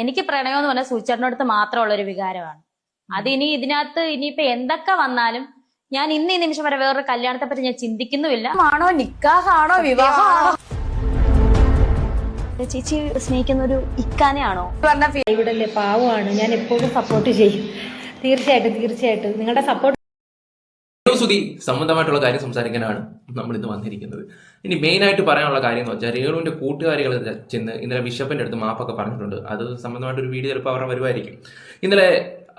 എനിക്ക് പ്രണയം എന്ന് പറഞ്ഞാൽ സൂചിച്ചേട്ടനടുത്ത് മാത്രമുള്ള ഒരു വികാരമാണ്. അത് ഇതിനകത്ത് ഇനിയിപ്പോ എന്തൊക്കെ വന്നാലും ഞാൻ ഇന്ന് ഈ നിമിഷം വരെ വേറൊരു കല്യാണത്തെ പറ്റി ഞാൻ ചിന്തിക്കുന്നുമില്ല. ആണോ നിക്കാഹാണോ വിവാഹമാണോ? ചേച്ചി സ്നേഹിക്കുന്ന ഒരു ഇക്കാനെയാണോ? ഇവിടല്ലേ പാവമാണ്, ഞാൻ എപ്പോഴും സപ്പോർട്ട് ചെയ്യും. തീർച്ചയായിട്ടും നിങ്ങളുടെ സപ്പോർട്ട്. സുധി സംബന്ധമായിട്ടുള്ള കാര്യം സംസാരിക്കാനാണ് നമ്മൾ ഇന്ന് വന്നിരിക്കുന്നത്. ഇനി മെയിൻ ആയിട്ട് പറയാനുള്ള കാര്യം എന്ന് വെച്ചാൽ രേണുവിന്റെ കൂട്ടുകാരികൾ ചെന്ന് ഇന്നലെ ബിഷപ്പിന്റെ അടുത്ത് മാപ്പൊക്കെ പറഞ്ഞിട്ടുണ്ട്. അത് സംബന്ധമായിട്ടൊരു വീഡിയോ ചിലപ്പോൾ അവരുടെ വരുമായിരിക്കും. ഇന്നലെ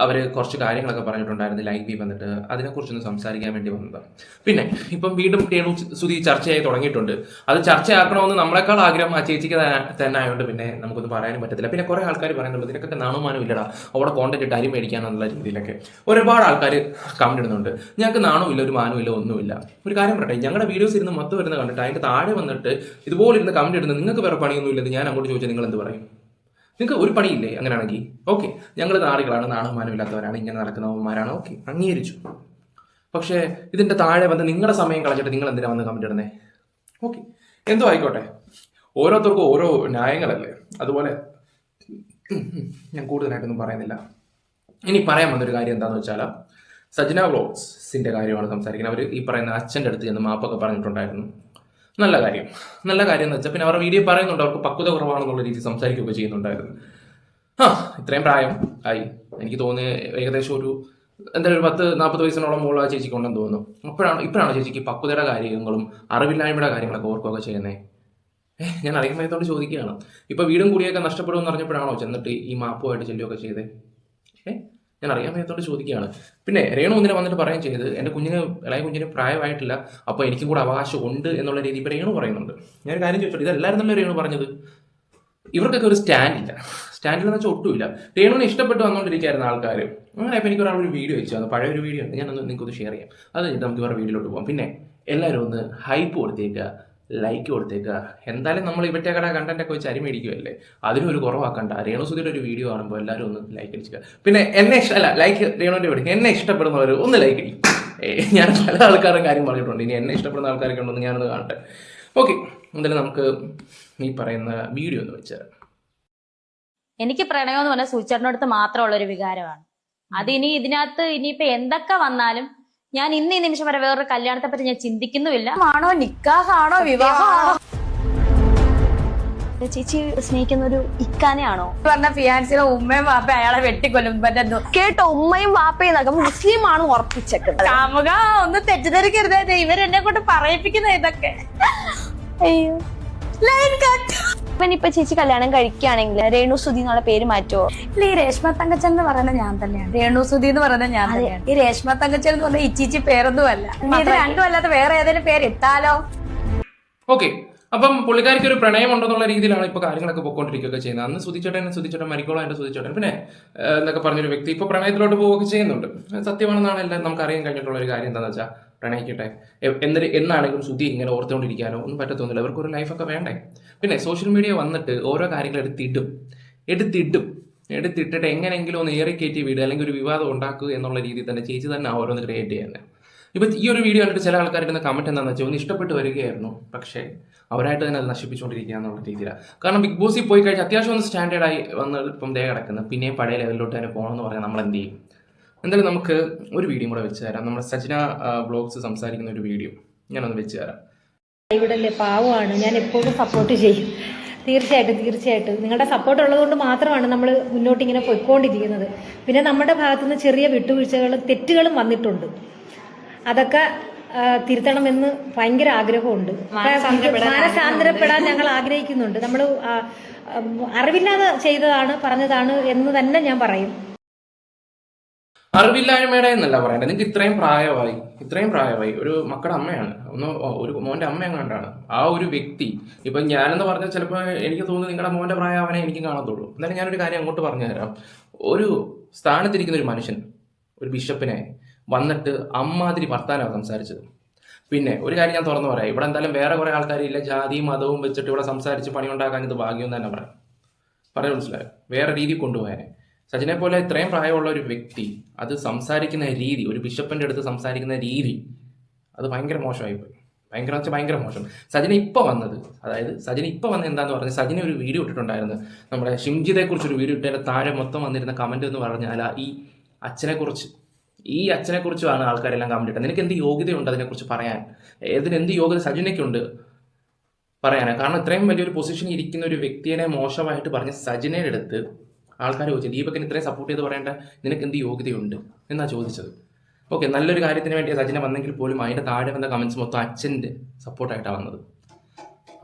അവർ കുറച്ച് കാര്യങ്ങളൊക്കെ പറഞ്ഞിട്ടുണ്ടായിരുന്നു ലൈവ് വന്നിട്ട്, അതിനെക്കുറിച്ചൊന്ന് സംസാരിക്കാൻ വേണ്ടി വന്നതാണ്. പിന്നെ ഇപ്പം വീണ്ടും രേണു സുധി ചർച്ചയായി തുടങ്ങിയിട്ടുണ്ട്. അത് ചർച്ചയാക്കണമെന്ന് നമ്മളെക്കാൾ ആഗ്രഹം ആ ചേച്ചിക്ക് തന്നെ ആയതുകൊണ്ട് പിന്നെ നമുക്കൊന്നും പറയാനും പറ്റത്തില്ല. പിന്നെ കുറെ ആൾക്കാർ പറയുന്നുണ്ട് ഇതിനൊക്കെ നാണുമാനം ഇല്ലടാ, അവിടെ കോണ്ടന്റ് ഇട്ട് അരി മേടിക്കാന്നുള്ള രീതിയിലൊക്കെ ഒരുപാട് ആൾക്കാർ കമന്റ് ഇടുന്നുണ്ട്. ഞങ്ങൾക്ക് നാണമില്ല, ഒരു മാനമില്ല, ഒന്നുമില്ല. ഒരു കാര്യം പറയട്ടെ, ഞങ്ങളുടെ വീഡിയോസ് ഇരുന്ന് മൊത്തം വരുന്ന കണ്ടിട്ട് അതിന്റെ താഴെ വന്നിട്ട് ഇതുപോലെ ഇരുന്ന് കമന്റ് ഇടുന്നത് നിങ്ങൾക്ക് വേറെ പണിയൊന്നും ഇല്ലെന്ന് ഞാൻ അങ്ങോട്ട് ചോദിച്ചാൽ നിങ്ങൾ എന്ത് പറയും? നിങ്ങൾക്ക് ഒരു പണിയില്ലേ? അങ്ങനെയാണെങ്കിൽ ഓക്കെ, ഞങ്ങൾ നാറികളാണ്, നാണമാനമില്ലാത്തവരാണ്, ഇങ്ങനെ നടക്കുന്നവന്മാരാണ്, ഓക്കെ, അംഗീകരിച്ചു. പക്ഷേ ഇതിന്റെ താഴെ വന്ന് നിങ്ങളുടെ സമയം കളഞ്ഞിട്ട് നിങ്ങൾ എന്തിനാ വന്ന് കമന്റ് ഇടുന്നേ? ഓക്കെ, എന്തോ ആയിക്കോട്ടെ, ഓരോരുത്തർക്കും ഓരോ ന്യായങ്ങളല്ലേ. അതുപോലെ ഞാൻ കൂടുതലായിട്ടൊന്നും പറയുന്നില്ല. ഇനി പറയാൻ വന്നൊരു കാര്യം എന്താണെന്ന് വെച്ചാൽ സജ്ന വ്ളോഗ്സിന്റെ കാര്യമാണ് സംസാരിക്കുന്നത്. അവർ ഈ പറയുന്ന അച്ഛൻ്റെ അടുത്ത് ചെന്ന് മാപ്പൊക്കെ പറഞ്ഞിട്ടുണ്ടായിരുന്നു. നല്ല കാര്യം എന്ന് വെച്ചാൽ പിന്നെ അവരുടെ വീഡിയോ പറയുന്നുണ്ട് അവർക്ക് പക്വത കുറവാണെന്നുള്ള രീതിയിൽ സംസാരിക്കുകയൊക്കെ ചെയ്യുന്നുണ്ടായിരുന്നു. ഇത്രയും പ്രായം ആയി, എനിക്ക് തോന്നി ഏകദേശം ഒരു എന്തായാലും ഒരു 10-40 വയസ്സിനോളം മുകളിൽ ആ ചേച്ചിക്ക് ഉണ്ടെന്ന് തോന്നുന്നു. ഇപ്പോഴാണ് ചേച്ചിക്ക് പക്വതയുടെ കാര്യങ്ങളും അറിവില്ലായ്മയുടെ കാര്യങ്ങളൊക്കെ ഓർക്കുകയൊക്കെ ചെയ്യുന്നത്. ഞാൻ അറിയാമയത്തോട് ചോദിക്കുകയാണ്, ഇപ്പൊ വീടും കൂടിയൊക്കെ നഷ്ടപ്പെടുമെന്ന് അറിഞ്ഞപ്പോഴാണോ ചെന്നിട്ട് ഈ മാപ്പുമായിട്ട് ചെല്ലുകയൊക്കെ ചെയ്തേ? ഞാൻ അറിയാൻ വയ്യാത്തോണ്ട് ചോദിക്കുകയാണ്. പിന്നെ രേണു ഒന്നിനെ വന്നിട്ട് പറയുകയും ചെയ്ത് എൻ്റെ ഇളയ കുഞ്ഞിന് പ്രായമായിട്ടില്ല, അപ്പോൾ എനിക്കും കൂടെ അവകാശം ഉണ്ട് എന്നുള്ള രീതി ഇപ്പോൾ രേണു പറയുന്നുണ്ട്. ഞാനൊരു കാര്യം ചോദിച്ചോട്ടെ, ഇതെല്ലാവരും നല്ല രേണു പറഞ്ഞത്? ഇവർക്കൊക്കെ ഒരു സ്റ്റാൻഡിലെന്ന് വെച്ചാൽ ഒട്ടുമില്ല. രേണുവിനെ ഇഷ്ടപ്പെട്ട് വന്നുകൊണ്ടിരിക്കുകയായിരുന്നു ആൾക്കാർ. അങ്ങനെ ഇപ്പോൾ എനിക്ക് ഒരാളൊരു വീഡിയോ വെച്ചു, അത് പഴയ ഒരു വീഡിയോ ഉണ്ട്, ഞാനൊന്ന് നിങ്ങൾക്കൊന്ന് ഷെയർ ചെയ്യാം. അത് നമുക്ക് ഇവരുടെ വീഡിയോയിലോട്ട് പോകാം. പിന്നെ എല്ലാവരും ഒന്ന് ഹൈപ്പ് കൊടുത്തേക്കുക, ലൈക്ക് കൊടുത്തേക്കുക. എന്തായാലും നമ്മൾ ഇവറ്റ കട കണ്ടന്റ് ഒക്കെ വെച്ച് അരി മേടിക്കുമല്ലേ, അതിനൊരു കുറവാക്കണ്ട. രേണുസുധിയുടെ ഒരു വീഡിയോ കാണുമ്പോൾ എല്ലാവരും ഒന്ന് ലൈക്ക് അടിക്കുക. പിന്നെ ലൈക്ക് രേണുവിൻ്റെ പഠിക്കുക. എന്നെ ഇഷ്ടപ്പെടുന്നവർ ഒന്ന് ലൈക്ക് അടിക്കും. ഞാൻ പല ആൾക്കാരുടെ കാര്യം പറഞ്ഞിട്ടുണ്ട്, ഇനി എന്നെ ഇഷ്ടപ്പെടുന്ന ആൾക്കാരൊക്കെ ഉണ്ടെന്ന് ഞാനൊന്ന് കാണട്ടെ. ഓക്കെ, എന്തായാലും നമുക്ക് ഈ പറയുന്ന വീഡിയോ ഒന്ന് വെച്ചാൽ. എനിക്ക് പ്രണയം എന്ന് പറഞ്ഞാൽ സൂചിച്ചേട്ടനടുത്ത് മാത്രമുള്ള ഒരു വികാരമാണ്. അത് ഇതിനകത്ത് ഇനിയിപ്പോ എന്തൊക്കെ വന്നാലും ഞാൻ ഇന്ന് ഈ നിമിഷം വരെ വേറൊരു കല്യാണത്തെ പറ്റി ഞാൻ ചിന്തിക്കുന്നുമില്ല. ആണോ നിക്കാഹാണോ വിവാഹമാണോ? ചേച്ചി സ്നേഹിക്കുന്ന ഒരു ഇക്കാനെയാണോ? പറഞ്ഞ ഫിയാൻസിയുടെ ഉമ്മയും വാപ്പ അയാളെ വെട്ടിക്കൊല്ലും. കേട്ടോ, ഉമ്മയും വാപ്പയും മുസ്ലിം ആണ് ഉറപ്പിച്ചേക്കുന്നത്. കാമുക ഒന്ന് തെറ്റിദ്ധരിക്കരുത്, ഇവരെന്നെ കൊണ്ട് പറയിപ്പിക്കുന്ന ഇതൊക്കെ. അയ്യോ, ഇപ്പൊ ചേച്ചി കല്യാണം കഴിക്കുകയാണെങ്കിൽ രേണു സുധി എന്നുള്ള പേര് മാറ്റുമോ? ഇല്ല, ഈ രേഷ്മ തങ്കച്ചൻ എന്ന് പറയുന്നത് ഞാൻ തന്നെയാണ്. രേണു സുധി എന്ന് പറയുന്നത് ഞാൻ തന്നെയാണ്. ഈ രേഷ്മ തങ്കച്ചൻ എന്ന് പറഞ്ഞ ഇച്ചിച്ചി പേരൊന്നും അല്ല. ഇത് രണ്ടും അല്ലാത്ത വേറെ ഏതെങ്കിലും പേര് ഇട്ടാലോ? ഓക്കെ, അപ്പം പുള്ളിക്കാരിക്ക് ഒരു പ്രണയം ഉണ്ടെന്നുള്ള രീതിയിലാണ് ഇപ്പൊ കാര്യങ്ങളൊക്കെ പൊയ്ക്കൊണ്ടിരിക്കുകയൊക്കെ ചെയ്യുന്നത്. അന്ന് സുധിച്ചേട്ടൻ മരിക്കോളാം എന്റെ സുധിച്ചേട്ടൻ പിന്നെ എന്നൊക്കെ പറഞ്ഞൊരു വ്യക്തി ഇപ്പൊ പ്രണയത്തിലോട്ട് പോവുകയൊക്കെ ചെയ്യുന്നുണ്ട്. സത്യമാണെന്നാണ് എല്ലാം നമുക്ക് അറിയാൻ കഴിഞ്ഞിട്ടുള്ള ഒരു കാര്യം. എന്താണെന്ന് വെച്ചാൽ പ്രണയിക്കട്ടെ, എന്നാണെങ്കിലും സുധി ഇങ്ങനെ ഓർത്തുകൊണ്ടിരിക്കാനോ ഒന്നും പറ്റത്തൊന്നുമില്ല. അവർക്കൊരു ലൈഫൊക്കെ വേണ്ടേ. പിന്നെ സോഷ്യൽ മീഡിയ വന്നിട്ട് ഓരോ കാര്യങ്ങൾ എടുത്തിട്ടിട്ട് എങ്ങനെയെങ്കിലും ഒന്ന് ഏറിക്കയറ്റി വിടുക, അല്ലെങ്കിൽ ഒരു വിവാദം ഉണ്ടാക്കുക എന്നുള്ള രീതിയിൽ തന്നെ ചേച്ചി തന്നെ ഓരോന്ന് ക്രിയേറ്റ് ചെയ്യുന്നത്. ഇപ്പൊ ഈ ഒരു വീഡിയോ കണ്ടിട്ട് ചില ആൾക്കാരുടെ കമന്റ് എന്താണെന്ന് വെച്ചാൽ ഒന്ന് ഇഷ്ടപ്പെട്ട് വരികയായിരുന്നു, പക്ഷേ അവരായിട്ട് തന്നെ അത് നശിപ്പിച്ചുകൊണ്ടിരിക്കുക എന്നുള്ള രീതിയിലാണ്. കാരണം ബിഗ് ബോസിൽ പോയി കഴിഞ്ഞാൽ അത്യാവശ്യം ഒന്ന് സ്റ്റാൻഡേർഡായി വന്ന് ഇപ്പം ദേ കിടക്കുന്നത്, പിന്നെയും പഴയ ലെവലിലോട്ട് തന്നെ പോകണമെന്ന് പറഞ്ഞാൽ നമ്മൾ എന്ത് ചെയ്യും? എന്തായാലും നമുക്ക് ഒരു വീഡിയോ കൂടെ വെച്ച് തരാം. നമ്മുടെ സജ്ന വ്ളോഗ്സ് സംസാരിക്കുന്ന ഒരു വീഡിയോ ഞാനൊന്ന് വെച്ച് തരാം. ഇവിടല്ലേ പാവമാണ്, ഞാൻ എപ്പോഴും സപ്പോർട്ട് ചെയ്യും. തീർച്ചയായിട്ടും നിങ്ങളുടെ സപ്പോർട്ട് ഉള്ളതുകൊണ്ട് മാത്രമാണ് നമ്മൾ മുന്നോട്ട് ഇങ്ങനെ പോയിക്കൊണ്ടിരിക്കുന്നത്. പിന്നെ നമ്മുടെ ഭാഗത്തുനിന്ന് ചെറിയ വിട്ടുവീഴ്ചകളും തെറ്റുകളും വന്നിട്ടുണ്ട്, അതൊക്കെ തിരുത്തണമെന്ന് ഭയങ്കര ആഗ്രഹമുണ്ട്. മാനസാന്തരപ്പെടാൻ ഞങ്ങൾ ആഗ്രഹിക്കുന്നുണ്ട്. നമ്മൾ അറിവില്ലാതെ ചെയ്തതാണ്, പറഞ്ഞതാണ് എന്ന് തന്നെ ഞാൻ പറയും. അറിവില്ലായ്മയുടെ എന്നല്ല പറയണ്ടേ, നിങ്ങൾക്ക് ഇത്രയും പ്രായമായി ഒരു മക്കളുടെ അമ്മയാണ്, ഒരു മോന്റെ അമ്മ എങ്ങാണ്ടാണ് ആ ഒരു വ്യക്തി. ഇപ്പൊ ഞാനെന്ന് പറഞ്ഞാൽ ചിലപ്പോൾ എനിക്ക് തോന്നുന്നു നിങ്ങളുടെ മോന്റെ പ്രായം അവനെ എനിക്കും കാണത്തുള്ളൂ. എന്നാലും ഞാനൊരു കാര്യം അങ്ങോട്ട് പറഞ്ഞു തരാം. ഒരു സ്ഥാനത്തിരിക്കുന്ന ഒരു മനുഷ്യൻ, ഒരു ബിഷപ്പിനെ വന്നിട്ട് അമ്മാതിരി വർത്താനമാണ് സംസാരിച്ചത്. പിന്നെ ഒരു കാര്യം ഞാൻ തുറന്നു പറയാം, ഇവിടെ എന്തായാലും വേറെ കുറെ ആൾക്കാരില്ല, ജാതിയും മതവും വെച്ചിട്ട് ഇവിടെ സംസാരിച്ച് പണി ഉണ്ടാക്കാൻ ഇത് ഭാഗ്യം തന്നെ പറയാം. മനസ്സിലായോ? വേറെ രീതി കൊണ്ടുപോയാനെ. സജിനെ പോലെ ഇത്രയും പ്രായമുള്ള ഒരു വ്യക്തി അത് സംസാരിക്കുന്ന രീതി, ഒരു ബിഷപ്പിന്റെ അടുത്ത് സംസാരിക്കുന്ന രീതി, അത് ഭയങ്കര മോശമായിപ്പോയി. ഭയങ്കര മോശം. സജിന ഇപ്പോൾ വന്നത്, അതായത് സജിന ഇപ്പോൾ വന്നത് എന്താന്ന് പറഞ്ഞാൽ, സജിന ഒരു വീഡിയോ ഇട്ടിട്ടുണ്ടായിരുന്നു, നമ്മുടെ ഷിംജിതയെക്കുറിച്ചൊരു വീഡിയോ ഇട്ടതിൻ്റെ താഴെ മൊത്തം വന്നിരുന്ന കമൻറ്റ് എന്ന് പറഞ്ഞാൽ ഈ അച്ഛനെക്കുറിച്ചുമാണ് ആൾക്കാരെല്ലാം കമൻറ്റ് ഇട്ടത്. നിനക്ക് എന്ത് യോഗ്യതയുണ്ട് അതിനെക്കുറിച്ച് പറയാൻ? എന്ത് യോഗ്യത സജിനയ്ക്കുണ്ട് പറയാനാണ്? കാരണം ഇത്രയും വലിയൊരു പൊസിഷനിൽ ഇരിക്കുന്ന ഒരു വ്യക്തിയെ മോശമായിട്ട് പറഞ്ഞ സജിനയുടെ അടുത്ത് ആൾക്കാർ ചോദിച്ചത്, ദീപകിന് ഇത്രയും സപ്പോർട്ട് ചെയ്ത് പറയേണ്ട നിനക്ക് എന്ത് യോഗ്യതയുണ്ട് എന്നാ ചോദിച്ചത്. ഓക്കെ, നല്ലൊരു കാര്യത്തിന് വേണ്ടി സജിന വന്നെങ്കിൽ പോലും അതിൻ്റെ താഴെ വന്ന കമൻസ് മൊത്തം അച്ഛൻ്റെ സപ്പോർട്ടായിട്ടാണ് വന്നത്.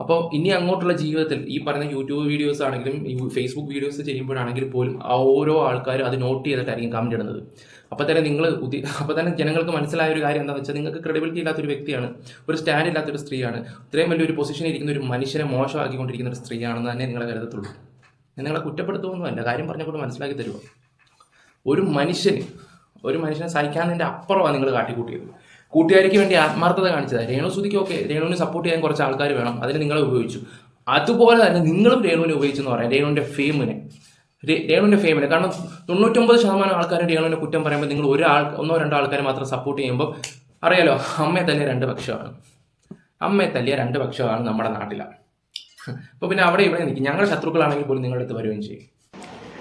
അപ്പോൾ ഇനി അങ്ങോട്ടുള്ള ജീവിതത്തിൽ ഈ പറയുന്ന യൂട്യൂബ് വീഡിയോസ് ആണെങ്കിലും ഫേസ്ബുക്ക് വീഡിയോസ് ചെയ്യുമ്പോഴാണെങ്കിൽ പോലും ഓരോ ആൾക്കാരും അത് നോട്ട് ചെയ്തിട്ടായിരിക്കും കമൻറ്റ് ഇടുന്നത്. അപ്പോൾ തന്നെ ജനങ്ങൾക്ക് മനസ്സിലായ ഒരു കാര്യം എന്താണെന്ന് വെച്ചാൽ, നിങ്ങൾക്ക് ക്രെഡിബിലിറ്റി ഇല്ലാത്തൊരു വ്യക്തിയാണ്, ഒരു സ്റ്റാൻഡ് ഇല്ലാത്തൊരു സ്ത്രീയാണ്, ഇത്രയും വലിയൊരു പൊസിഷനിൽ ഇരിക്കുന്ന ഒരു മനുഷ്യനെ മോശമാക്കിക്കൊണ്ടിരിക്കുന്ന ഒരു സ്ത്രീയാണെന്ന് തന്നെ നിങ്ങളെ കരുതത്തുള്ളൂ. നിങ്ങളെ കുറ്റപ്പെടുത്തുമൊന്നുമല്ല, കാര്യം പറഞ്ഞുകൊണ്ട് മനസ്സിലാക്കി തരുമോ? ഒരു മനുഷ്യനെ സഹിക്കാതിൻ്റെ അപ്പുറമാണ് നിങ്ങൾ കാട്ടിക്കൂട്ടിയത്. കൂട്ടുകാരിക്ക് വേണ്ടി ആത്മാർത്ഥത കാണിച്ചതാണ്. രേണുസുതിക്ക് ഓക്കെ, രേണുവിനെ സപ്പോർട്ട് ചെയ്യാൻ കുറച്ച് ആൾക്കാർ വേണം, അതിന് നിങ്ങളെ ഉപയോഗിച്ചു. അതുപോലെ തന്നെ നിങ്ങളും രേണുവിനെ ഉപയോഗിച്ചെന്ന് പറയാം, രേണുവിൻ്റെ ഫെയിമിനെ. കാരണം 99% ആൾക്കാരും രേണുവിനെ കുറ്റം പറയുമ്പോൾ നിങ്ങൾ ഒന്നോ രണ്ടോ ആൾക്കാരെ മാത്രം സപ്പോർട്ട് ചെയ്യുമ്പോൾ അറിയാലോ, അമ്മയെ തല്ലിയ രണ്ട് പക്ഷമാണ് നമ്മുടെ നാട്ടിലാണ്. അപ്പോൾ പിന്നെ അവിടെ ഇവിടെ നിൽക്കും. ഞങ്ങളുടെ ശത്രുക്കളാണെങ്കിൽ പോലും നിങ്ങളുടെ അടുത്ത് വരികയും ചെയ്യും.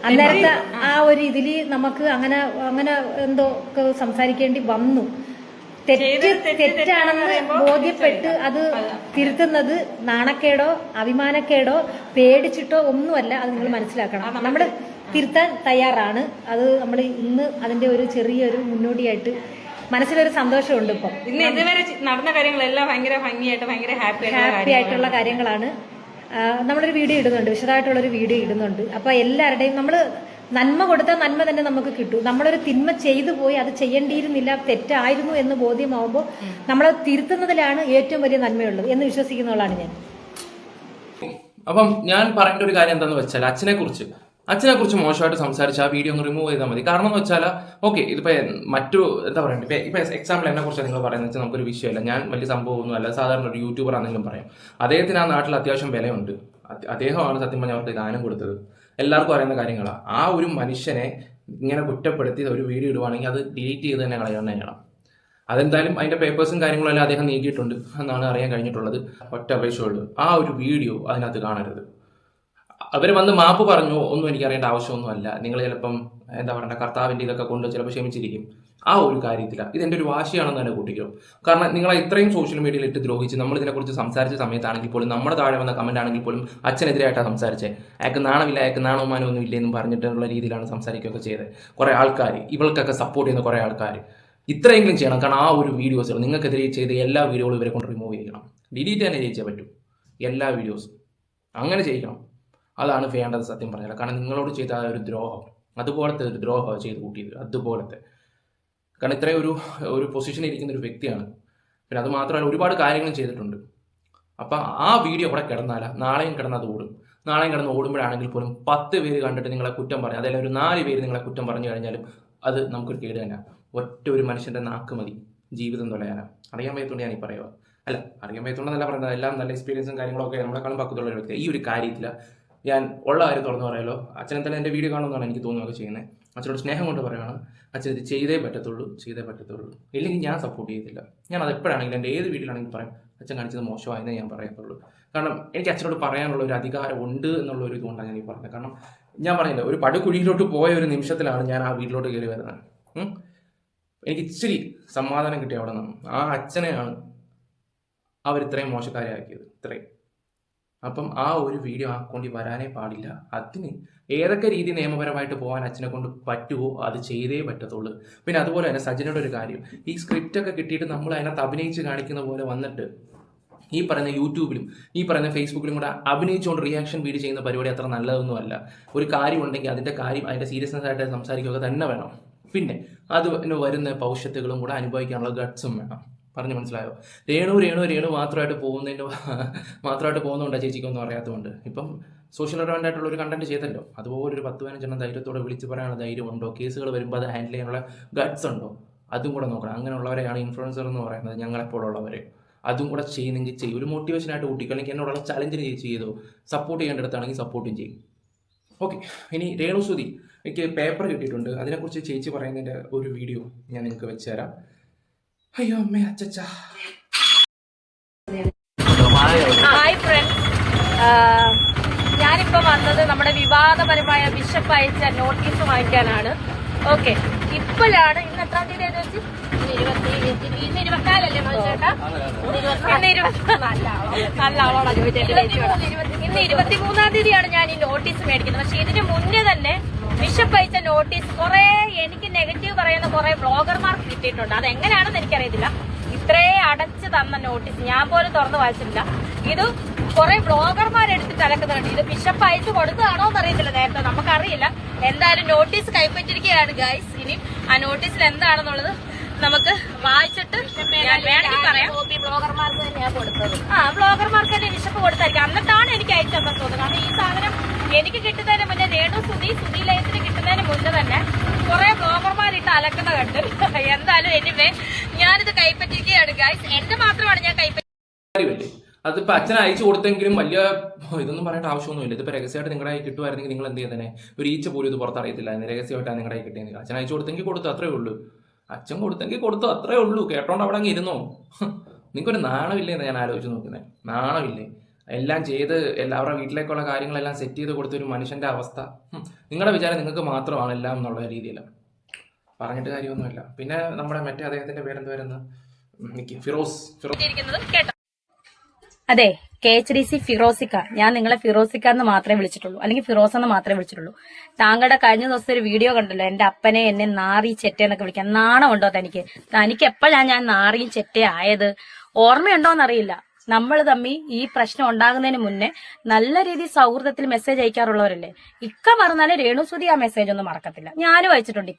അന്നേരത്തെ ആ ഒരു ഇതിൽ നമുക്ക് അങ്ങനെ എന്തോ ഒക്കെ സംസാരിക്കേണ്ടി വന്നു. തെറ്റാണെന്ന് ബോധ്യപ്പെട്ട് അത് തിരുത്തുന്നത് നാണക്കേടോ അഭിമാനക്കേടോ പേടിച്ചിട്ടോ ഒന്നുമല്ല. അത് നിങ്ങൾ മനസ്സിലാക്കണം. നമ്മൾ തിരുത്താൻ തയ്യാറാണ്. അത് നമ്മൾ ഇന്ന് അതിന്റെ ഒരു ചെറിയൊരു മുന്നോടിയായിട്ട് മനസ്സിലൊരു സന്തോഷമുണ്ട്. ഇപ്പം ഇന്ന് ഇതുവരെ നടന്ന കാര്യങ്ങളെല്ലാം ഭയങ്കര ഭംഗിയായിട്ട് ഭയങ്കര ഹാപ്പി ആയിട്ടുള്ള കാര്യങ്ങളാണ്. നമ്മളൊരു വീഡിയോ ഇടുന്നുണ്ട്, വിശദമായിട്ടുള്ളൊരു വീഡിയോ ഇടുന്നുണ്ട്. അപ്പൊ എല്ലാവരുടെയും നമ്മൾ നന്മ കൊടുത്താൽ നന്മ തന്നെ നമുക്ക് കിട്ടും. നമ്മളൊരു തിന്മ ചെയ്തു പോയി അത് ചെയ്യേണ്ടിയിരുന്നില്ല, തെറ്റായിരുന്നു എന്ന് ബോധ്യമാവുമ്പോൾ നമ്മളത് തിരുത്തുന്നതിലാണ് ഏറ്റവും വലിയ നന്മയുള്ളത് എന്ന് വിശ്വസിക്കുന്നവളാണ് ഞാൻ. അപ്പം ഞാൻ പറയേണ്ട ഒരു കാര്യം എന്താണെന്ന് വെച്ചാൽ, അച്ഛനെക്കുറിച്ച് മോശമായിട്ട് സംസാരിച്ച് ആ വീഡിയോ ഒന്ന് റിമൂവ് ചെയ്താൽ മതി. കാരണം എന്ന് വെച്ചാൽ ഓക്കെ, ഇതിപ്പോൾ എന്താ പറയുക, ഇപ്പം എക്സാമ്പിൾ എന്നെക്കുറിച്ച് നിങ്ങൾ പറയുന്നത് വെച്ചാൽ നമുക്കൊരു വിഷയമല്ല, ഞാൻ വലിയ സംഭവമൊന്നുമല്ല, സാധാരണ ഒരു യൂട്യൂബർ ആണെങ്കിലും പറയാം. അദ്ദേഹത്തിന് ആ നാട്ടിൽ അത്യാവശ്യം വിലയുണ്ട്. അദ്ദേഹമാണ് സത്യം പറഞ്ഞാൽ അവർക്ക് ഗാനം കൊടുത്തത്, എല്ലാവർക്കും അറിയുന്ന കാര്യങ്ങളാണ്. ആ ഒരു മനുഷ്യനെ ഇങ്ങനെ കുറ്റപ്പെടുത്തി ഒരു വീഡിയോ ഇടുവാണെങ്കിൽ അത് ഡിലീറ്റ് ചെയ്ത് തന്നെ കളയണം. അതെന്തായാലും അതിൻ്റെ പേപ്പേഴ്സും കാര്യങ്ങളും എല്ലാം അദ്ദേഹം നീക്കിയിട്ടുണ്ട് എന്നാണ് അറിയാൻ കഴിഞ്ഞിട്ടുള്ളത്. ഒറ്റ അപേക്ഷയുള്ളൂ, ആ ഒരു വീഡിയോ അതിനകത്ത് കാണരുത്. അവർ വന്ന് മാപ്പ് പറഞ്ഞോ ഒന്നും എനിക്ക് അറിയേണ്ട ആവശ്യമൊന്നുമല്ല. നിങ്ങൾ ചിലപ്പം എന്താ പറയണ്ട, കർത്താവിൻ്റെ ഇതൊക്കെ കൊണ്ട് ചിലപ്പോൾ ക്ഷമിച്ചിരിക്കും. ആ ഒരു കാര്യത്തിലാണ് ഇതെൻ്റെ ഒരു വാശിയാണെന്ന് തന്നെ കൂട്ടിക്കും. കാരണം നിങ്ങളെ ഇത്രയും സോഷ്യൽ മീഡിയയിൽ ഇട്ട് ദ്രോഹിച്ച് നമ്മൾ ഇതിനെക്കുറിച്ച് സംസാരിച്ച സമയത്താണെങ്കിൽ പോലും നമ്മുടെ താഴെ വന്ന കമൻ്റ് ആണെങ്കിൽ പോലും അച്ഛനെതിരായിട്ടാണ് സംസാരിച്ചത്. അയാൾക്ക് നാണമില്ല, അയാൾക്ക് നാണവമാനമൊന്നും ഇല്ലെന്നും പറഞ്ഞിട്ടുള്ള രീതിയിലാണ് സംസാരിക്കുകയൊക്കെ ചെയ്തത്. കുറേ ആൾക്കാർ, ഇവൾക്കൊക്കെ സപ്പോർട്ട് ചെയ്യുന്ന കുറേ ആൾക്കാർ ഇത്രയെങ്കിലും ചെയ്യണം. കാരണം ആ ഒരു വീഡിയോസുകൾ നിങ്ങൾക്കെതിരെ ചെയ്ത് എല്ലാ വീഡിയോകളും ഇവരെ കൊണ്ട് റിമൂവ് ചെയ്യണം, ഡിലീറ്റ് തന്നെ ചെയ്യിച്ചേ പറ്റും എല്ലാ വീഡിയോസും. അങ്ങനെ ചെയ്യിക്കണം, അതാണ് വേണ്ടത് സത്യം പറഞ്ഞാൽ. കാരണം നിങ്ങളോട് ചെയ്ത ആ ഒരു ദ്രോഹം, അതുപോലത്തെ ഒരു ദ്രോഹം ചെയ്ത് കൂട്ടിയത്, അതുപോലത്തെ. കാരണം ഇത്രയും ഒരു പൊസിഷനിൽ ഇരിക്കുന്ന ഒരു വ്യക്തിയാണ്. പിന്നെ അത് മാത്രമല്ല ഒരുപാട് കാര്യങ്ങളും ചെയ്തിട്ടുണ്ട്. അപ്പം ആ വീഡിയോ അവിടെ നാളെയും കിടന്ന് അത് ഓടും. നാളെയും കിടന്ന് ഓടുമ്പോഴാണെങ്കിൽ പോലും 10 പേര് കണ്ടിട്ട് നിങ്ങളെ കുറ്റം പറഞ്ഞു, അതല്ല ഒരു 4 പേര് നിങ്ങളെ കുറ്റം പറഞ്ഞു കഴിഞ്ഞാലും അത് നമുക്കൊരു കേട് തന്നെ. ഒറ്റ ഒരു മനുഷ്യൻ്റെ നാക്ക് മതി ജീവിതം തുലയാനാണ്. അറിയാൻ വയ്യത്തോണ്ട് ഞാൻ ഈ പറയുക, അല്ല അറിയാൻ വയ്യത്തോണ്ടെന്നല്ല പറയുന്നത്, എല്ലാം നല്ല എക്സ്പീരിയൻസും കാര്യങ്ങളൊക്കെ നമ്മളെക്കാളും പക്കത്തുള്ള ഒരു വ്യക്തി. ഈ ഒരു കാര്യത്തിൽ ഞാൻ ഉള്ള കാര്യം തുറന്ന് പറയാലോ, അച്ഛനെ തന്നെ എൻ്റെ വീഡിയോ കാണുമെന്നാണ് എനിക്ക് തോന്നുകയൊക്കെ ചെയ്യുന്നത്. അച്ഛനോട് സ്നേഹം കൊണ്ട് പറയുകയാണ്, അച്ഛൻ ഇത് ചെയ്തേ പറ്റത്തുള്ളൂ, ഇല്ലെങ്കിൽ ഞാൻ സപ്പോർട്ട് ചെയ്തില്ല. ഞാൻ അത് എപ്പോഴാണെങ്കിലും എൻ്റെ ഏത് വീട്ടിലാണെങ്കിലും പറയും, അച്ഛൻ കാണിച്ചത് മോശമായെന്നേ ഞാൻ പറയത്തുള്ളൂ. കാരണം എനിക്ക് അച്ഛനോട് പറയാനുള്ള ഒരു അധികാരം ഉണ്ട് എന്നുള്ള ഒരു ഇതുകൊണ്ടാണ് ഞാൻ ഈ പറഞ്ഞത്. കാരണം ഞാൻ പറഞ്ഞില്ല, ഒരു പടുകുഴിയിലോട്ട് പോയ ഒരു നിമിഷത്തിലാണ് ഞാൻ ആ വീട്ടിലോട്ട് കയറി വരുന്നത്. എനിക്ക് ഇച്ചിരി സമാധാനം കിട്ടിയ അവിടെ നിന്നാണ്. ആ അച്ഛനെയാണ് അവരിത്രയും മോശക്കാരാക്കിയത്, ഇത്രയും. അപ്പം ആ ഒരു വീഡിയോ ആക്കൊണ്ട് വരാനേ പാടില്ല. അതിന് ഏതൊക്കെ രീതി നിയമപരമായിട്ട് പോകാൻ അച്ഛനെ കൊണ്ട് പറ്റുമോ അത് ചെയ്തേ പറ്റത്തുള്ളൂ. പിന്നെ അതുപോലെ തന്നെ സജിനയുടെ ഒരു കാര്യം, ഈ സ്ക്രിപ്റ്റൊക്കെ കിട്ടിയിട്ട് നമ്മൾ അതിനകത്ത് അഭിനയിച്ച് കാണിക്കുന്ന പോലെ വന്നിട്ട് ഈ പറയുന്ന യൂട്യൂബിലും ഈ പറയുന്ന ഫേസ്ബുക്കിലും കൂടെ അഭിനയിച്ചുകൊണ്ട് റിയാക്ഷൻ വീഡിയോ ചെയ്യുന്ന പരിപാടി അത്ര നല്ലതൊന്നുമല്ല. ഒരു കാര്യം ഉണ്ടെങ്കിൽ അതിൻ്റെ സീരിയസ്നെസ് ആയിട്ട് സംസാരിക്കുകയൊക്കെ തന്നെ വേണം. പിന്നെ അതിന് വരുന്ന ഭവിഷ്യത്തുകളും കൂടെ അനുഭവിക്കാനുള്ള ഗട്ട്സും വേണം. പറഞ്ഞു മനസ്സിലായോ? രേണു മാത്രമായിട്ട് പോകുന്നതുകൊണ്ടാണ് ചേച്ചിക്കൊന്നും അറിയാത്തതുകൊണ്ട്. ഇപ്പം സോഷ്യൽ റെലവൻ്റ് ആയിട്ടുള്ള ഒരു കണ്ടന്റ് ചെയ്തല്ലോ, അതുപോലെ ഒരു 10-15 ധൈര്യത്തോടെ വിളിച്ച് പറയാനുള്ള ധൈര്യമുണ്ടോ? കേസുകൾ വരുമ്പോൾ അത് ഹാൻഡിൽ ചെയ്യാനുള്ള ഗട്ട്സ് ഉണ്ടോ? അതും കൂടെ നോക്കണം. അങ്ങനെയുള്ളവരെയാണ് ഇൻഫ്ലുവൻസർ എന്ന് പറയുന്നത്, ഞങ്ങളെപ്പോഴുള്ളവർ. അതും കൂടെ ചെയ്യുന്നെങ്കിൽ ചെയ്യും. ഒരു മോട്ടിവേഷനായിട്ട് കൂട്ടിക്കും. അല്ലെങ്കിൽ എന്നോടുള്ള ചലഞ്ചിന് ചെയ്തോ, സപ്പോർട്ട് ചെയ്യേണ്ടടുത്താണെങ്കിൽ സപ്പോർട്ടും ചെയ്യും. ഓക്കെ, ഇനി രേണുസുതി എനിക്ക് പേപ്പർ കിട്ടിയിട്ടുണ്ട്, അതിനെക്കുറിച്ച് ചേച്ചി പറയുന്നതിൻ്റെ ഒരു വീഡിയോ ഞാൻ നിങ്ങൾക്ക് വെച്ചുതരാം. അയ്യോ അമ്മേ അച്ചച്ചാ. നമ്മുടെ വിവാദപരമായ ബിഷപ്പ് അയച്ച നോട്ടീസ് വാങ്ങിക്കാനാണ്. ഓക്കെ, ഇപ്പോഴാണ് ഇന്ന് എത്രാം തീയതി ആയിരുന്നു വെച്ച്? ഇന്ന് 24 ചേട്ടാ? നല്ല ആളോടാ ചോദിച്ചത്. ഇന്ന് 23-ാം തീയതിയാണ് ഞാൻ ഈ നോട്ടീസ് മേടിക്കുന്നത്. പക്ഷെ ഇതിന് മുന്നേ തന്നെ ബിഷപ്പ് അയച്ച നോട്ടീസ് കുറെ എനിക്ക് നെഗറ്റീവ് പറയുന്ന കുറെ ബ്ലോഗർമാർക്ക് കിട്ടിയിട്ടുണ്ട്. അതെങ്ങനെയാണെന്ന് എനിക്കറിയത്തില്ല. ഇത്രേ അടച്ചു തന്ന നോട്ടീസ് ഞാൻ പോലും തുറന്നു വായിച്ചിട്ടില്ല. ഇത് കുറെ ബ്ലോഗർമാരെടുത്തിട്ട് അലക്കുന്നുണ്ട്. ഇത് ബിഷപ്പ് അയച്ചു കൊടുത്തതാണോ എന്ന് അറിയത്തില്ല. നേരത്തെ നമുക്കറിയില്ല. എന്തായാലും നോട്ടീസ് കൈപ്പറ്റിരിക്കുകയാണ് ഗൈസ്. ഇനി ആ നോട്ടീസിൽ എന്താണെന്നുള്ളത് നമുക്ക് വായിച്ചിട്ട് ഞാൻ വേണമെങ്കിൽ പറയാം. ബ്ലോഗർമാർക്ക് തന്നെയാണ് കൊടുത്തത്. ബ്ലോഗർമാർക്ക് തന്നെ ബിഷപ്പ് കൊടുത്തായിരിക്കും. എന്നിട്ടാണ് എനിക്ക് അയച്ചു തന്നത് തോന്നുന്നത്. കാരണം ഈ സാധനം എനിക്ക് കിട്ടുന്നതിന് മുന്നേ രേണു സുധി ലയത്തിന് കിട്ടുന്നതിന് മുന്നേ തന്നെ കുറെ ബ്ലോഗർമാരിട്ട് അലക്കുന്ന കണ്ട്. എന്തായാലും എനിവേ ഞാനിത് കൈപ്പറ്റിരിക്കുകയാണ് ഗൈസ്. എന്റെ മാത്രമാണ് ഞാൻ കാര്യമല്ലേ അതിപ്പോ അച്ഛൻ അയച്ചു കൊടുത്തെങ്കിലും വലിയ ഇതൊന്നും പറയേണ്ട ആവശ്യമൊന്നുമില്ല. ഇതിപ്പോ രഹസ്യമായിട്ട് നിങ്ങളുടെ കൈ കിട്ടുമായിരുന്നെങ്കിൽ നിങ്ങൾ എന്ത് ചെയ്യുന്നേ? ഒരു ഈച്ച പോലും ഇത് പുറത്തറിയത്തില്ല. രഹസ്യമായിട്ടാണ് നിങ്ങളുടെ കൈ കിട്ടിയെങ്കിൽ അച്ഛൻ അയച്ചു കൊടുത്തെങ്കിൽ കൊടുത്തു, അത്രേ ഉള്ളൂ. അച്ഛൻ കൊടുത്തെങ്കിൽ കൊടുത്തു, അത്രേ ഉള്ളൂ. കേട്ടോണ്ട് അവിടെ അങ്ങ് ഇരുന്നോ? നിങ്ങൾക്കൊരു നാണമില്ലേ എന്ന് ഞാൻ ആലോചിച്ച് നോക്കുന്നത്. നാണമില്ലേ? എല്ലാം ചെയ്ത് എല്ലാവരുടെ വീട്ടിലേക്കുള്ള കാര്യങ്ങളെല്ലാം സെറ്റ് ചെയ്ത് കൊടുത്തൊരു മനുഷ്യന്റെ അവസ്ഥ. നിങ്ങളുടെ വിചാരം നിങ്ങൾക്ക് മാത്രമാണ് എല്ലാം എന്നുള്ള രീതിയിലാണ്. പറഞ്ഞിട്ട് കാര്യമൊന്നുമില്ല. പിന്നെ നമ്മുടെ മറ്റേ അദ്ദേഹത്തിന്റെ പേരെന്ത് വരുന്നത്? ഫിറോസ്. കേട്ടോ. അതെ, KHDC ഫിറോസിക്ക. ഞാൻ നിങ്ങളെ ഫിറോസിക്ക എന്ന് മാത്രമേ വിളിച്ചിട്ടുള്ളൂ, അല്ലെങ്കിൽ ഫിറോസ് എന്ന് മാത്രമേ വിളിച്ചിട്ടുള്ളൂ. താങ്കളുടെ കഴിഞ്ഞ ദിവസം ഒരു വീഡിയോ കണ്ടല്ലോ, എന്റെ അപ്പനെ എന്നെ നാറി ചെറ്റ എന്നൊക്കെ വിളിക്കാൻ. നാണമുണ്ടോ തനിക്ക് എപ്പോഴാണ് ഞാൻ നാറിയും ചെറ്റ ആയത്? ഓർമ്മയുണ്ടോന്നറിയില്ല. നമ്മൾ തമ്മി ഈ പ്രശ്നം ഉണ്ടാകുന്നതിന് മുന്നേ നല്ല രീതിയിൽ സൗഹൃദത്തിൽ മെസ്സേജ് അയക്കാറുള്ളവരല്ലേ. ഇക്ക പറഞ്ഞാലും രേണുസുതി ആ മെസ്സേജ് ഒന്നും മറക്കത്തില്ല. ഞാനും അയച്ചിട്ടുണ്ട്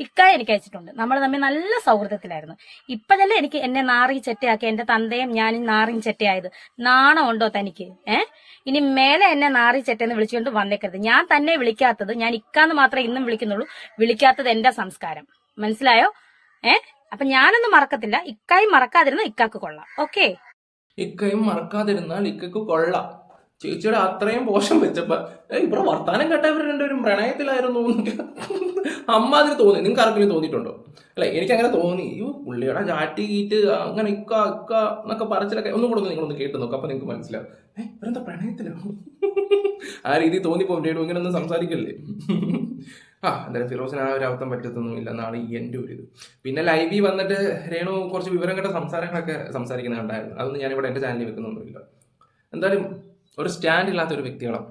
ഇക്ക എനിക്ക് അയച്ചിട്ടുണ്ട്. നമ്മൾ തമ്മിൽ നല്ല സൗഹൃദത്തിലായിരുന്നു. ഇപ്പഴല്ലേ എനിക്ക് എന്നെ നാറിയും ചെറ്റയാക്കി എന്റെ തന്തയും ഞാനും നാറിയും ചെറ്റയായത്. നാണമുണ്ടോ തനിക്ക്? ഇനി മേലെ എന്നെ നാറി ചെറ്റെന്ന് വിളിച്ചുകൊണ്ട് വന്നേക്കരുത്. ഞാൻ തന്നെ വിളിക്കാത്തത്, ഞാൻ ഇക്കാന്ന് മാത്രമേ ഇന്നും വിളിക്കുന്നുള്ളൂ. വിളിക്കാത്തത് എന്റെ സംസ്കാരം. മനസ്സിലായോ? അപ്പൊ ഞാനൊന്നും മറക്കത്തില്ല. ഇക്കായും മറക്കാതിരുന്ന ഇക്കാക്ക് കൊള്ളാം. ഓക്കെ, ഇക്കയും മറക്കാതിരുന്നാൽ ഇക്കക്ക് കൊള്ളാം. ചേച്ചിയുടെ അത്രയും പോഷം വെച്ചപ്പോ ഇവിടെ വർത്താനം കേട്ട ഇവർ രണ്ടുപേരും പ്രണയത്തിലായിരുന്നു അമ്മ അതിന് തോന്നി. നിങ്ങൾക്ക് ആർക്കെങ്കിലും തോന്നിയിട്ടുണ്ടോ? അല്ലെ, എനിക്ക് അങ്ങനെ തോന്നി. പുള്ളിയുടെ ചാറ്റി കീറ്റ് അങ്ങനെ ഇക്ക എന്നൊക്കെ പറച്ചിലൊക്കെ ഒന്നും കൂടെ നിങ്ങളൊന്ന് കേട്ട് നോക്കാം. അപ്പൊ നിങ്ങൾക്ക് മനസ്സിലാവും ഇവരെന്താ പ്രണയത്തിലാവും ആ രീതി തോന്നിപ്പോകും. രേണു ഇങ്ങനൊന്നും സംസാരിക്കല്ലേ. എന്തായാലും ഫിറോസിന് ആ ഒരു അബദ്ധം പറ്റത്തൊന്നുമില്ല എന്നാണ് എൻ്റെ ഒരു ഇത്. പിന്നെ ലൈവിൽ വന്നിട്ട് രേണു കുറച്ച് വിവരം കേട്ട സംസാരങ്ങളൊക്കെ സംസാരിക്കുന്നുണ്ടായിരുന്നു. അതൊന്നും ഞാനിവിടെ എൻ്റെ ചാനലിൽ വെക്കുന്നൊന്നുമില്ല. എന്തായാലും ഒരു സ്റ്റാൻഡ് ഇല്ലാത്ത ഒരു വ്യക്തികളാണ്.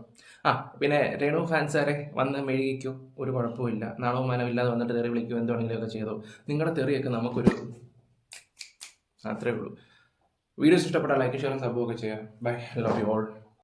പിന്നെ രേണു ഫാൻസാരെ വന്ന് മെഴുകിക്കോ, ഒരു കുഴപ്പമില്ല. നാണവും മാനമില്ലാതെ വന്നിട്ട് തെറി വിളിക്കോ, എന്തുവാണെങ്കിലുമൊക്കെ ചെയ്തോ. നിങ്ങളുടെ തെറിയൊക്കെ നമുക്കൊരു അത്രേ ഉള്ളൂ. വീഡിയോസ് ഇഷ്ടപ്പെട്ടാൽ ലൈക്ക് ഷെയറും സബ്ബും ഒക്കെ ചെയ്യാം. Bye, love you all.